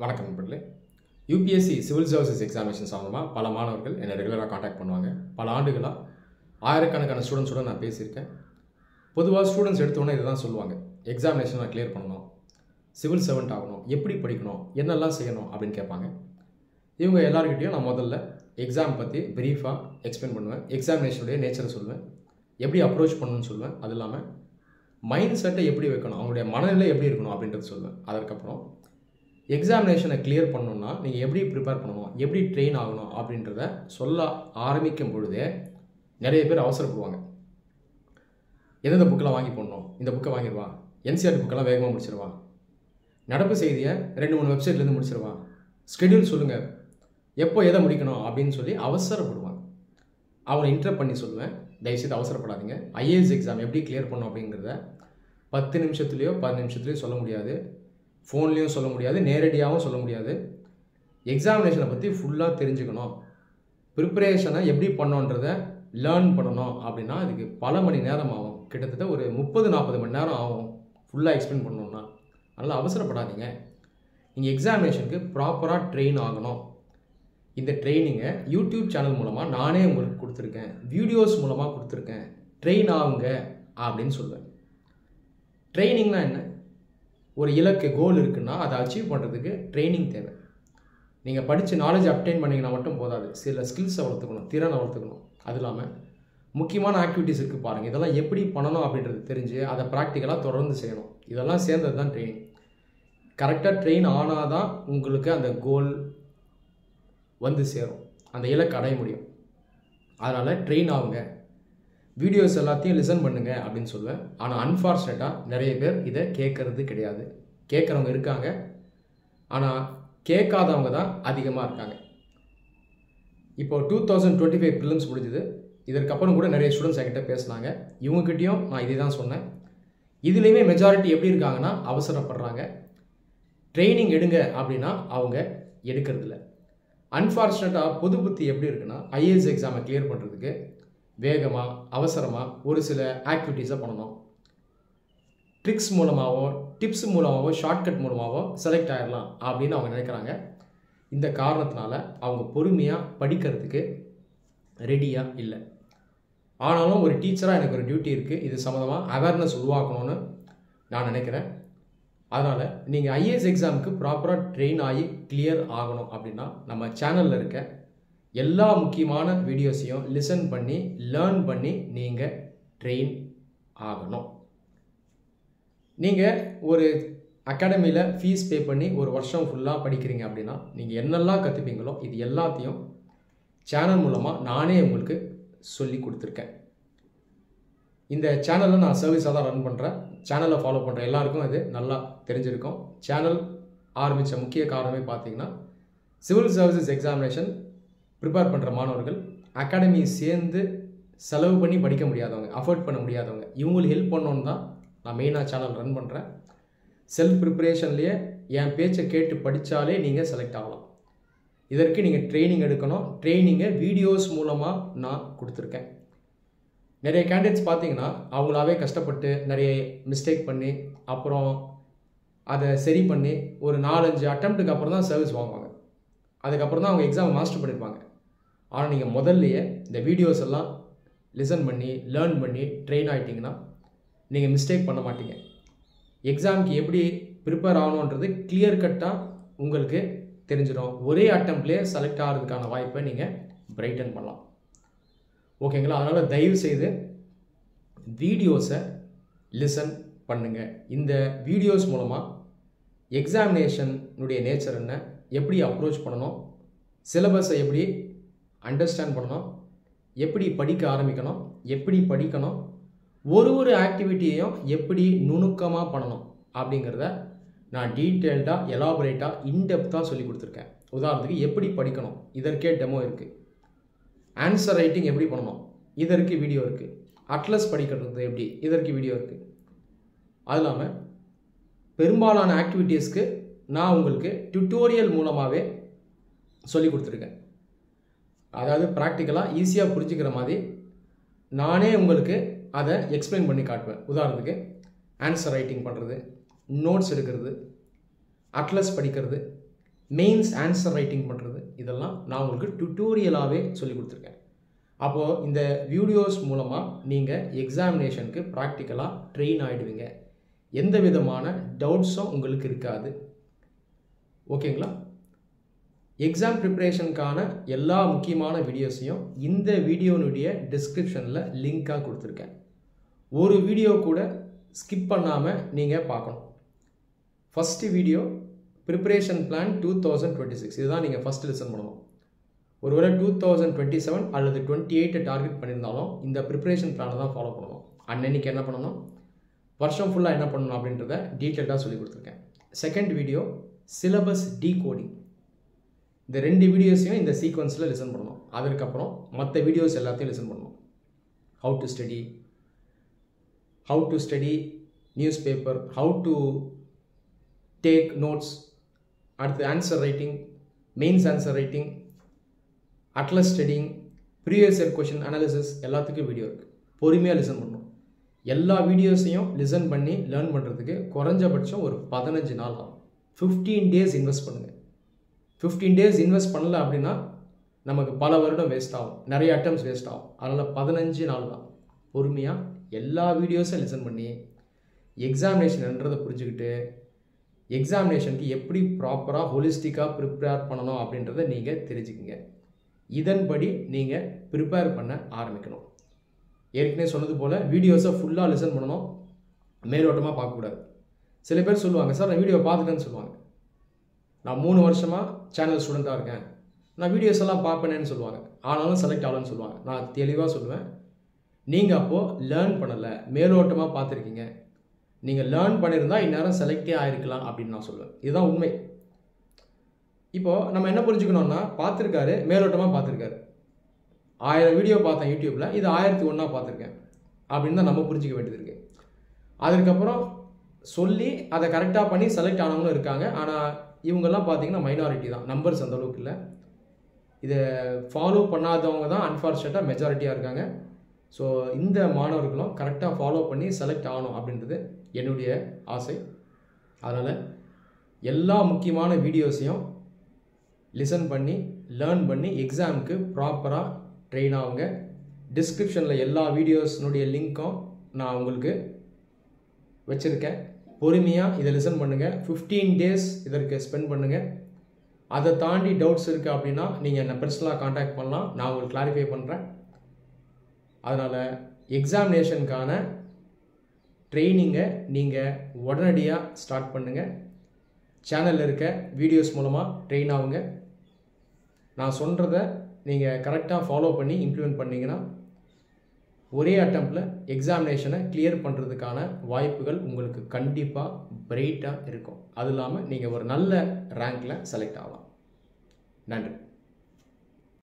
வணக்கம் நண்பர்களே. UPSC civil services examination சம்மந்தமாக பல மாணவர்கள் என்னை ரெகுலராக காண்டாக்ட் பண்ணுவாங்க. பல ஆண்டுகளாக ஆயிரக்கணக்கான ஸ்டூடெண்ட்ஸோட நான் பேசியிருக்கேன். பொதுவாக ஸ்டூடெண்ட்ஸ் எடுத்தோன்னே இதை தான் சொல்லுவாங்க, எக்ஸாமினேஷன் நான் கிளியர் பண்ணணும், சிவில் சர்வெண்ட் ஆகணும், எப்படி படிக்கணும், என்னெல்லாம் செய்யணும் அப்படின்னு கேட்பாங்க. இவங்க எல்லாருக்கிட்டையும் நான் முதல்ல எக்ஸாம் பற்றி ப்ரீஃபாக எக்ஸ்பிளைன் பண்ணுவேன். எக்ஸாமினேஷனுடைய நேச்சரை சொல்லுவேன், எப்படி அப்ரோச் பண்ணணும்னு சொல்லுவேன். அது இல்லாமல் மைண்ட் செட்டை எப்படி வைக்கணும், அவங்களுடைய மனநிலை எப்படி இருக்கணும் அப்படின்றது சொல்லுவேன். அதற்கப்புறம் எக்ஸாமினேஷனை கிளியர் பண்ணணுன்னா நீங்கள் எப்படி ப்ரிப்பேர் பண்ணணும், எப்படி ட்ரெயின் ஆகணும் அப்படின்றத சொல்ல ஆரம்பிக்கும் பொழுதே நிறைய பேர் அவசரப்படுவாங்க. எந்தெந்த புக்கெலாம் வாங்கி போடணும், இந்த புக்கை வாங்கிடுவா, என்சிஆர்டி புக்கெல்லாம் வேகமாக முடிச்சிருவா, நடப்பு செய்தியை 2-3 வெப்சைட்லேருந்து முடிச்சிருவா, ஸ்கெடியூல் சொல்லுங்கள், எப்போ எதை முடிக்கணும் அப்படின்னு சொல்லி அவசரப்படுவாங்க. அவனை இன்டரப்ட் பண்ணி சொல்லுவேன், தயவுசெய்து அவசரப்படாதீங்க. ஐஏஎஸ் எக்ஸாம் எப்படி கிளியர் பண்ணணும் அப்படிங்கிறத 10 நிமிஷத்துலேயோ 15 நிமிஷத்துலேயோ சொல்ல முடியாது, ஃபோன்லேயும் சொல்ல முடியாது, நேரடியாகவும் சொல்ல முடியாது. எக்ஸாமினேஷனை பற்றி ஃபுல்லாக தெரிஞ்சுக்கணும், ப்ரிப்பரேஷனை எப்படி பண்ணணுன்றதை லேர்ன் பண்ணணும் அப்படின்னா அதுக்கு பல மணி நேரம் ஆகும். கிட்டத்தட்ட ஒரு 30-40 மணி நேரம் ஆகும் ஃபுல்லாக எக்ஸ்பிளைன் பண்ணணுன்னா. அதனால் அவசரப்படாதீங்க. நீங்கள் எக்ஸாமினேஷனுக்கு ப்ராப்பராக ட்ரெயின் ஆகணும். இந்த ட்ரைனிங்கை யூடியூப் சேனல் மூலமாக நானே உங்களுக்கு கொடுத்துருக்கேன், வீடியோஸ் மூலமாக கொடுத்துருக்கேன், ட்ரெயின் ஆகுங்க அப்படின்னு சொல்லுவேன். ட்ரைனிங்னா என்ன? ஒரு இலக்கு கோல் இருக்குன்னா அதை அச்சீவ் பண்ணுறதுக்கு ட்ரைனிங் தேவை. நீங்கள் படித்து நாலேஜ் அப்டைன் பண்ணிங்கன்னா மட்டும் போதாது, சில ஸ்கில்ஸை வளர்த்துக்கணும், திறனை வளர்த்துக்கணும். அது இல்லாமல் முக்கியமான ஆக்டிவிட்டீஸ் இருக்குது பாருங்கள், இதெல்லாம் எப்படி பண்ணணும் அப்படின்றது தெரிஞ்சு அதை ப்ராக்டிக்கலாக தொடர்ந்து செய்யணும். இதெல்லாம் சேர்ந்தது தான் ட்ரைனிங். கரெக்டாக ட்ரெயின் ஆனால் தான் உங்களுக்கு அந்த கோல் வந்து சேரும், அந்த இலக்கு அடைய முடியும். அதனால் ட்ரெயின் ஆகுங்க, வீடியோஸ் எல்லாத்தையும் லிசன் பண்ணுங்க அப்படின்னு சொல்லுவேன். ஆனால் அன்ஃபார்ச்சுனேட்டாக நிறைய பேர் இதை கேட்கறது கிடையாது. கேட்குறவங்க இருக்காங்க, ஆனால் கேட்காதவங்க தான் அதிகமாக இருக்காங்க. இப்போ 2025 ப்ரிலிம்ஸ் முடிஞ்சுது. இதற்கப்புறம் கூட நிறைய ஸ்டூடெண்ட்ஸ் என்கிட்ட பேசினாங்க. இவங்ககிட்டையும் நான் இதே தான் சொன்னேன். இதுலேயுமே மெஜாரிட்டி எப்படி இருக்காங்கன்னா அவசரப்படுறாங்க. ட்ரைனிங் எடுங்க அப்படின்னா அவங்க எடுக்கிறதில்ல. அன்ஃபார்ச்சுனேட்டாக பொது புத்தி எப்படி இருக்குன்னா, ஐஏஎஸ் எக்ஸாமை கிளியர் பண்ணுறதுக்கு வேகமாக அவசரமாக ஒரு சில ஆக்டிவிட்டீஸை பண்ணணும், ட்ரிக்ஸ் மூலமாகவோ டிப்ஸ் மூலமாகவோ ஷார்ட்கட் மூலமாகவோ செலக்ட் ஆகிடலாம் அப்படின்னு அவங்க நினைக்கிறாங்க. இந்த காரணத்தினால அவங்க பொறுமையாக படிக்கிறதுக்கு ரெடியாக இல்லை. ஆனாலும் ஒரு டீச்சராக எனக்கு ஒரு டியூட்டி இருக்குது, இது சம்மந்தமாக அவேர்னஸ் உருவாக்கணும்னு நான் நினைக்கிறேன். அதனால் நீங்கள் ஐஏஎஸ் எக்ஸாமுக்கு ப்ராப்பராக ட்ரெயின் ஆகி கிளியர் ஆகணும் அப்படின்னா நம்ம சேனலில் இருக்க எல்லா முக்கியமான வீடியோஸையும் லிசன் பண்ணி லேர்ன் பண்ணி நீங்கள் ட்ரெயின் ஆகணும். நீங்கள் ஒரு அகாடமியில் ஃபீஸ் பே பண்ணி ஒரு வருஷம் ஃபுல்லாக படிக்கிறீங்க அப்படின்னா நீங்கள் என்னெல்லாம் கற்றுப்பீங்களோ இது எல்லாத்தையும் சேனல் மூலமாக நானே உங்களுக்கு சொல்லி கொடுத்துருக்கேன். இந்த சேனலை நான் சர்வீஸாக தான் ரன் பண்ணுறேன். சேனலை ஃபாலோ பண்ணுற எல்லாருக்கும் இது நல்லா தெரிஞ்சிருக்கும். சேனல் ஆரம்பித்த முக்கிய காரணமே பார்த்தீங்கன்னா, சிவில் சர்வீசஸ் எக்ஸாமினேஷன் ப்ரிப்பேர் பண்ணுற மாணவர்கள் அகாடமி சேர்ந்து செலவு பண்ணி படிக்க முடியாதவங்க, அஃபோர்ட் பண்ண முடியாதவங்க, இவங்களுக்கு ஹெல்ப் பண்ணணுன்னு தான் நான் மெயினாக சேனல் ரன் பண்ணுறேன். செல்ஃப் ப்ரிப்பரேஷன்லேயே என் பேச்சை கேட்டு படித்தாலே நீங்கள் செலக்ட் ஆகலாம். இதற்கு நீங்கள் ட்ரைனிங் எடுக்கணும். ட்ரைனிங்கை வீடியோஸ் மூலமாக நான் கொடுத்துருக்கேன். நிறைய கேண்டிடேட்ஸ் பார்த்தீங்கன்னா அவங்களாவே கஷ்டப்பட்டு நிறைய மிஸ்டேக் பண்ணி அப்புறம் அதை சரி பண்ணி ஒரு 4-5 அட்டம்ப்ட்டுக்கு அப்புறம் தான் சர்வீஸ் வாங்குவாங்க. அதுக்கப்புறம் தான் அவங்க எக்ஸாம் மாஸ்டர் பண்ணியிருப்பாங்க. ஆனால் நீங்கள் முதல்லையே இந்த வீடியோஸ் எல்லாம் லிசன் பண்ணி லேர்ன் பண்ணி ட்ரெயின் ஆகிட்டிங்கன்னா நீங்கள் மிஸ்டேக் பண்ண மாட்டீங்க. எக்ஸாமுக்கு எப்படி ப்ரிப்பேர் ஆகணுன்றது கிளியர் கட்டாக உங்களுக்கு தெரிஞ்சிடும். ஒரே அட்டம்ப்ட்லேயே செலக்ட் ஆகிறதுக்கான வாய்ப்பை நீங்கள் பிரைட்டன் பண்ணலாம். ஓகேங்களா? அதனால் தயவுசெய்து வீடியோஸை லிசன் பண்ணுங்கள். இந்த வீடியோஸ் மூலமாக எக்ஸாமினேஷனுடைய நேச்சர் என்ன, எப்படி அப்ரோச் பண்ணணும், சிலபஸை எப்படி அண்டர்ஸ்டாண்ட் பண்ணணும், எப்படி படிக்க ஆரம்பிக்கணும், எப்படி படிக்கணும், ஒரு ஆக்டிவிட்டியையும் எப்படி நுணுக்கமாக பண்ணணும் அப்படிங்கிறத நான் டீட்டெயில்டாக எலாபரேட்டாக இன்டெப்த்தாக சொல்லி கொடுத்துருக்கேன். உதாரணத்துக்கு எப்படி படிக்கணும், இதற்கே டெமோ இருக்குது. ஆன்சர் ரைட்டிங் எப்படி பண்ணணும், இதற்கு வீடியோ இருக்குது. அட்லஸ் படிக்கிறது எப்படி, இதற்கு வீடியோ இருக்குது. அது இல்லாமல் பெரும்பாலான ஆக்டிவிட்டீஸ்க்கு நான் உங்களுக்கு டியூட்டோரியல் மூலமாகவே சொல்லி கொடுத்துருக்கேன். அதாவது ப்ராக்டிக்கலாக ஈஸியாக புரிஞ்சுக்கிற மாதிரி நானே உங்களுக்கு அதை எக்ஸ்பிளைன் பண்ணி காட்டுவேன். உதாரணத்துக்கு ஆன்சர் ரைட்டிங் பண்ணுறது, நோட்ஸ் எடுக்கிறது, அட்லஸ் படிக்கிறது, மெயின்ஸ் ஆன்சர் ரைட்டிங் பண்ணுறது, இதெல்லாம் நான் உங்களுக்கு டுட்டோரியலாகவே சொல்லி கொடுத்துருக்கேன். அப்போது இந்த வீடியோஸ் மூலமாக நீங்கள் எக்ஸாமினேஷனுக்கு ப்ராக்டிக்கலாக ட்ரெயின் ஆகிடுவீங்க. எந்த விதமான டவுட்ஸும் உங்களுக்கு இருக்காது. ஓகேங்களா? எக்ஸாம் ப்ரிப்பரேஷனுக்கான எல்லா முக்கியமான வீடியோஸையும் இந்த வீடியோனுடைய டிஸ்கிரிப்ஷனில் லிங்காக கொடுத்துருக்கேன். ஒரு வீடியோ கூட ஸ்கிப் பண்ணாமல் நீங்கள் பார்க்கணும். ஃபஸ்ட்டு வீடியோ ப்ரிப்பரேஷன் பிளான் 2026, இதுதான் நீங்கள் ஃபஸ்ட்டு லிசன் பண்ணணும். ஒருவேளை 2027 அல்லது 28 டார்கெட் பண்ணியிருந்தாலும் இந்த ப்ரிப்பரேஷன் பிளானை தான் ஃபாலோ பண்ணணும். அன்னைக்கு என்ன பண்ணணும், வருஷம் ஃபுல்லாக என்ன பண்ணணும் அப்படின்றத டீட்டெயில்டாக சொல்லி கொடுத்துருக்கேன். Second video syllabus decoding. இந்த 2 வீடியோஸையும் இந்த சீக்வன்ஸில் லிசன் பண்ணணும். அதற்கப்புறம் மற்ற வீடியோஸ் எல்லாத்தையும் லிசன் பண்ணணும். How to study newspaper, how to take notes, அடுத்து answer writing, mains answer writing, atlas studying, previous year question analysis, எல்லாத்துக்கும் வீடியோ இருக்குது. பொறுமையாக லிசன் பண்ணணும். எல்லா வீடியோஸையும் லிசன் பண்ணி லேர்ன் பண்ணுறதுக்கு குறைஞ்சபட்சம் ஒரு 15 நாள் ஆகும். 15 டேஸ் இன்வெஸ்ட் பண்ணுங்கள். 15 டேஸ் இன்வெஸ்ட் பண்ணல அப்படின்னா நமக்கு பல வருடம் வேஸ்ட் ஆகும், நிறைய அட்டம்ஸ் வேஸ்ட் ஆகும். அதனால் 15 நாள் தான். பொறுமையாக எல்லா வீடியோஸும் லிசன் பண்ணி எக்ஸாமினேஷன்ன்றதை புரிஞ்சுக்கிட்டு எக்ஸாமினேஷனுக்கு எப்படி ப்ராப்பராக ஹோலிஸ்டிக்காக ப்ரிப்பேர் பண்ணணும் அப்படின்றத நீங்கள் தெரிஞ்சுக்கிங்க. இதன்படி நீங்கள் ப்ரிப்பேர் பண்ண ஆரம்பிக்கணும். ஏற்கனவே சொன்னது போல் வீடியோஸை ஃபுல்லாக லிசன் பண்ணணும், மேலோட்டமாக பார்க்கக்கூடாது. சில பேர் சொல்லுவாங்க, சார் நான் வீடியோ பார்த்துட்டேன்னு சொல்லுவாங்க. நான் 3 வருஷமாக சேனல் ஸ்டூடெண்ட்டாக இருக்கேன், நான் வீடியோஸ் எல்லாம் பார்ப்பேனேன்னு சொல்லுவாங்க. ஆனாலும் செலக்ட் ஆகலன்னு சொல்லுவாங்க. நான் தெளிவாக சொல்லுவேன், நீங்கள் அப்போது லேர்ன் பண்ணலை, மேலோட்டமாக பார்த்துருக்கீங்க. நீங்கள் லேர்ன் பண்ணியிருந்தால் இந்நேரம் செலக்டே ஆகிருக்கலாம் அப்படின்னு நான் சொல்லுவேன். இதுதான் உண்மை. இப்போது நம்ம என்ன புரிஞ்சுக்கணும்னா, பார்த்துருக்காரு, மேலோட்டமாக பார்த்துருக்காரு. 1000 வீடியோ பார்த்தேன் யூடியூப்பில், இது 1001 பார்த்துருக்கேன் அப்படின்னு தான் நம்ம புரிஞ்சிக்க வேண்டியது இருக்குது. அதுக்கப்புறம் சொல்லி அதை கரெக்டாக பண்ணி செலக்ட் ஆனவங்களும் இருக்காங்க. ஆனால் இவங்கெல்லாம் பார்த்தீங்கன்னா மைனாரிட்டி தான், நம்பர்ஸ் அந்தளவுக்கு இல்லை. இதை ஃபாலோ பண்ணாதவங்க தான் அன்ஃபார்ச்சுனேட்டாக மெஜாரிட்டியாக இருக்காங்க. ஸோ இந்த மாணவர்களும் கரெக்டாக ஃபாலோ பண்ணி செலக்ட் ஆகணும் அப்படின்றது என்னுடைய ஆசை. அதனால் எல்லா முக்கியமான வீடியோஸையும் லிசன் பண்ணி லேர்ன் பண்ணி எக்ஸாமுக்கு ப்ராப்பராக ட்ரெயின் ஆகுங்க. டிஸ்கிரிப்ஷனில் எல்லா வீடியோஸ்னுடைய லிங்க்கும் நான் உங்களுக்கு வச்சுருக்கேன். பொறுமையாக இதை லிசன் பண்ணுங்கள். 15 டேஸ் இதற்கு ஸ்பெண்ட் பண்ணுங்கள். அதை தாண்டி டவுட்ஸ் இருக்குது அப்படின்னா நீங்கள் என்னை பர்சனலாக காண்டாக்ட் பண்ணலாம், நான் உங்களுக்கு கிளாரிஃபை பண்ணுறேன். அதனால் எக்ஸாமினேஷனுக்கான ட்ரெயினிங்கை நீங்கள் உடனடியாக ஸ்டார்ட் பண்ணுங்கள். சேனலில் இருக்க வீடியோஸ் மூலமாக ட்ரெயின் ஆகுங்க. நான் சொல்கிறத நீங்கள் கரெக்டாக ஃபாலோ பண்ணி இம்ப்ளிமெண்ட் பண்ணிங்கன்னா ஒரே அட்டெம்ப்டில் எக்ஸாமினேஷனை கிளியர் பண்ணுறதுக்கான வாய்ப்புகள் உங்களுக்கு கண்டிப்பாக பிரைட்டாக இருக்கும். அது இல்லாமல் நீங்கள் ஒரு நல்ல ரேங்க்கில் செலக்ட் ஆகலாம். நன்றி.